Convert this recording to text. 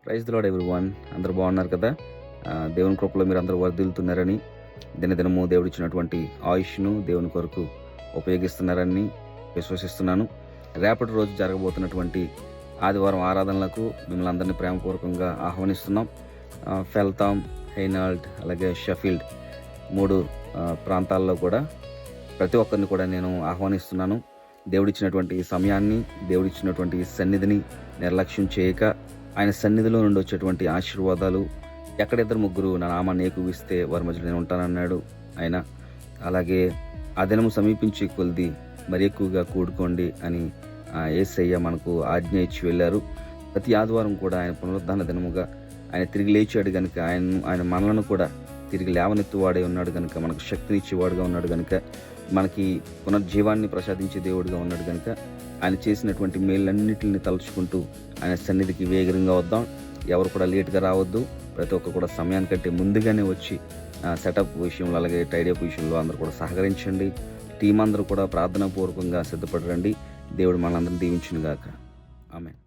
Praise the lord everyone. అందరూ బాగున్నారు కదా? దేవుని కృపలో మీరు అందరూ వర్ధిల్లుతున్నారని, దినదినము దేవుడిచ్చినటువంటి ఆయుష్ను దేవుని కొరకు ఉపయోగిస్తున్నారని విశ్వసిస్తున్నాను. రేపటి రోజు జరగబోతున్నటువంటి ఆదివారం ఆరాధనలకు మిమ్మల్ని అందరినీ ప్రేమపూర్వకంగా ఆహ్వానిస్తున్నాం. ఫెల్తాం, హెయినాల్డ్, అలాగే షెఫీల్డ్ 3 ప్రాంతాల్లో కూడా ప్రతి ఒక్కరిని కూడా నేను ఆహ్వానిస్తున్నాను. దేవుడిచ్చినటువంటి సమయాన్ని, దేవుడిచ్చినటువంటి సన్నిధిని నిర్లక్ష్యం చేయక, ఆయన సన్నిధిలో నుండి వచ్చేటువంటి ఆశీర్వాదాలు, ఎక్కడిద్దరు ముగ్గురు నా నామాన్ని ఏకీవిస్తే వారి మధ్యలో నేను ఉంటానన్నాడు ఆయన. అలాగే ఆ దినము సమీపించే కొలిది మరి ఎక్కువగా కూడుకోండి అని యేసయ్య మనకు ఆజ్ఞ ఇచ్చి వెళ్ళారు. ప్రతి ఆదివారం కూడా ఆయన పునరుద్ధాన దినముగా ఆయన తిరిగి లేచాడు కనుక, ఆయన మనలను కూడా తిరిగి లేవనెత్తువాడే ఉన్నాడు కనుక, మనకు శక్తినిచ్చేవాడుగా ఉన్నాడు కనుక, మనకి పునర్జీవాన్ని ప్రసాదించే దేవుడిగా ఉన్నాడు కనుక, ఆయన చేసినటువంటి మేళ్ళన్నింటిని తలుచుకుంటూ ఆయన సన్నిధికి వేగంగా వద్దాం. ఎవరు కూడా లేట్గా రావద్దు. ప్రతి ఒక్కరు కూడా సమయానికంటే ముందుగానే వచ్చి సెటప్ విషయంలో, అలాగే టైడప్ విషయంలో అందరూ కూడా సహకరించండి. టీం అందరూ కూడా ప్రార్థనాపూర్వకంగా సిద్ధపడరండి. దేవుడు మనందరిని దీవించును గాక. ఆమేన్.